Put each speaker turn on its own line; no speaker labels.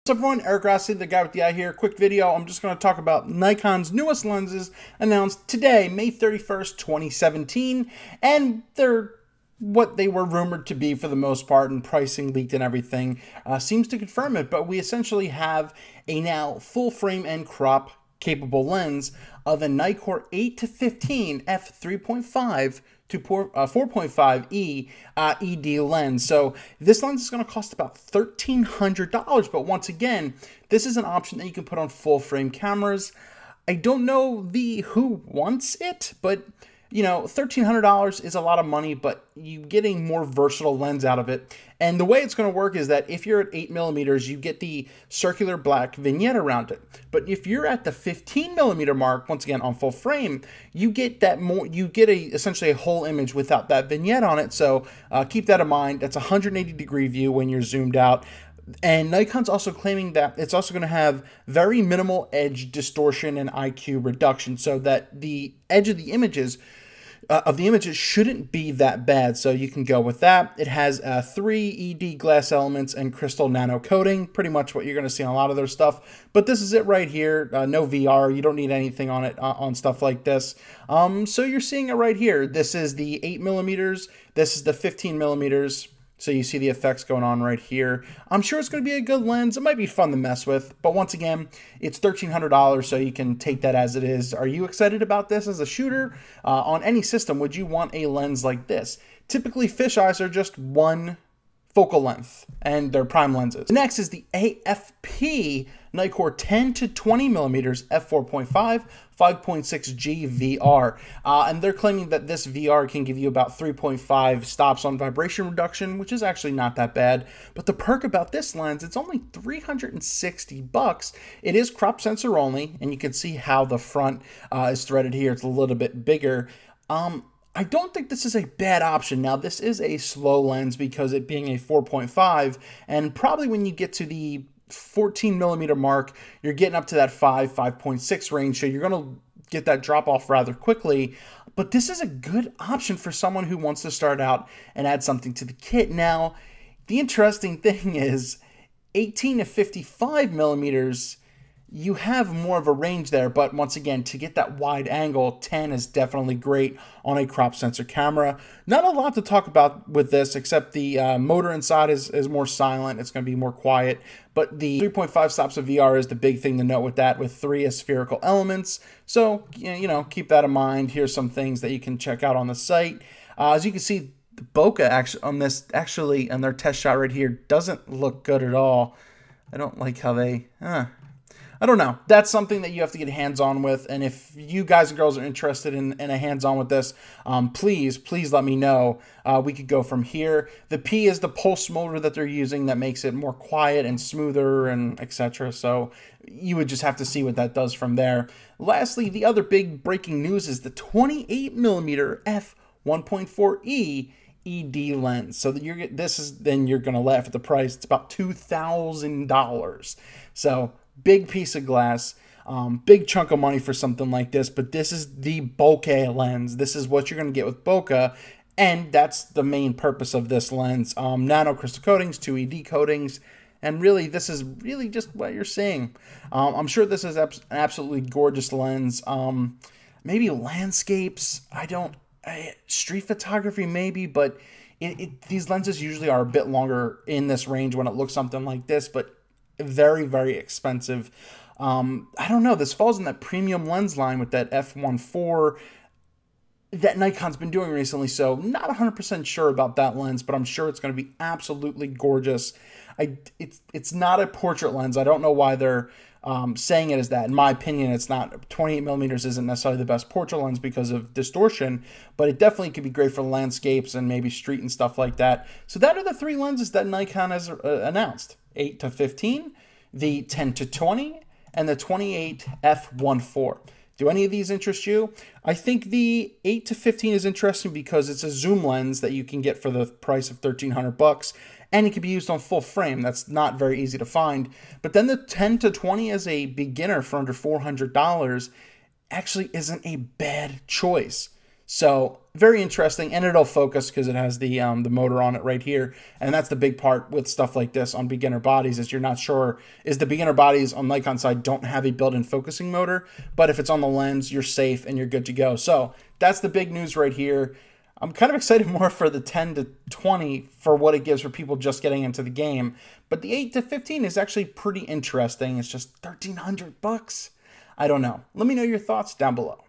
What's up everyone, Eric Rossi, the guy with the eye here. Quick video, I'm just going to talk about Nikon's newest lenses announced today, May 31st, 2017, and they're what they were rumored to be for the most part, and pricing leaked and everything seems to confirm it, but we essentially have a now full frame and crop capable lens of a Nikon 8-15 f3.5 to 4.5e ED lens. So this lens is going to cost about $1,300, but once again, this is an option that you can put on full frame cameras. I don't know who wants it, but you know, $1,300 is a lot of money, but you get a more versatile lens out of it. And the way it's going to work is that if you're at 8mm, you get the circular black vignette around it. But if you're at the 15mm mark, once again on full frame, you get that more. You get essentially a whole image without that vignette on it. So keep that in mind. That's a 180-degree view when you're zoomed out. And Nikon's also claiming that it's also going to have very minimal edge distortion and IQ reduction, so that the edge of the images shouldn't be that bad. So you can go with that. It has 3 ED glass elements and crystal nano coating, pretty much what you're going to see on a lot of their stuff. But this is it right here. No VR. You don't need anything on it on stuff like this. So you're seeing it right here. This is the 8mm. This is the 15mm. So you see the effects going on right here. I'm sure it's going to be a good lens. It might be fun to mess with, but once again, it's $1,300, so you can take that as it is. Are you excited about this as a shooter? On any system, would you want a lens like this? Typically, fisheyes are just one focal length, and they're prime lenses. Next is the AFP Nikon 10-20mm f4.5 5.6G VR, and they're claiming that this VR can give you about 3.5 stops on vibration reduction, which is actually not that bad. But the perk about this lens, it's only $360. It is crop sensor only, and you can see how the front is threaded here. It's a little bit bigger. I don't think this is a bad option. Now, this is a slow lens because it being a 4.5, and probably when you get to the 14mm mark, you're getting up to that 5.6 range, so you're going to get that drop off rather quickly. But this is a good option for someone who wants to start out and add something to the kit. Now, the interesting thing is 18-55mm, you have more of a range there, but once again, to get that wide angle, 10 is definitely great on a crop sensor camera. Not a lot to talk about with this, except the motor inside is more silent. It's going to be more quiet, but the 3.5 stops of VR is the big thing to note with that, with 3 aspherical elements. So, you know, keep that in mind. Here's some things that you can check out on the site. As you can see, the bokeh actually on their test shot right here doesn't look good at all. I don't like how they... I don't know. That's something that you have to get hands-on with, and if you guys and girls are interested in a hands-on with this, please let me know. We could go from here. The P is the pulse motor that they're using that makes it more quiet and smoother and etc. So you would just have to see what that does from there. Lastly, the other big breaking news is the 28mm f1.4e ED lens. So that you're going to laugh at the price. It's about $2,000. So big piece of glass, big chunk of money for something like this, but this is the bokeh lens. This is what you're going to get with bokeh, and that's the main purpose of this lens. Nano crystal coatings, 2 ED coatings, and really this is really just what you're seeing. I'm sure this is an absolutely gorgeous lens. Maybe landscapes, street photography maybe, but these lenses usually are a bit longer in this range when it looks something like this, but very, very expensive. I don't know. This falls in that premium lens line with that f1.4 that Nikon's been doing recently. So not 100% sure about that lens, but I'm sure it's going to be absolutely gorgeous. It's not a portrait lens. I don't know why they're saying it as that. In my opinion, it's not. 28mm isn't necessarily the best portrait lens because of distortion, but it definitely could be great for landscapes and maybe street and stuff like that. So that are the 3 lenses that Nikon has announced. 8-15, the 10-20, and the 28 f1.4. Do any of these interest you? I think the 8-15 is interesting because it's a zoom lens that you can get for the price of $1,300, and it can be used on full frame. That's not very easy to find. But then the 10-20 as a beginner for under $400 actually isn't a bad choice. So very interesting, and it'll focus because it has the motor on it right here, and that's the big part with stuff like this on beginner bodies is you're not sure, is the beginner bodies on Nikon side don't have a built-in focusing motor, but if it's on the lens, you're safe and you're good to go. So that's the big news right here. I'm kind of excited more for the 10 to 20 for what it gives for people just getting into the game, but the 8 to 15 is actually pretty interesting. It's just $1,300 bucks. I don't know. Let me know your thoughts down below.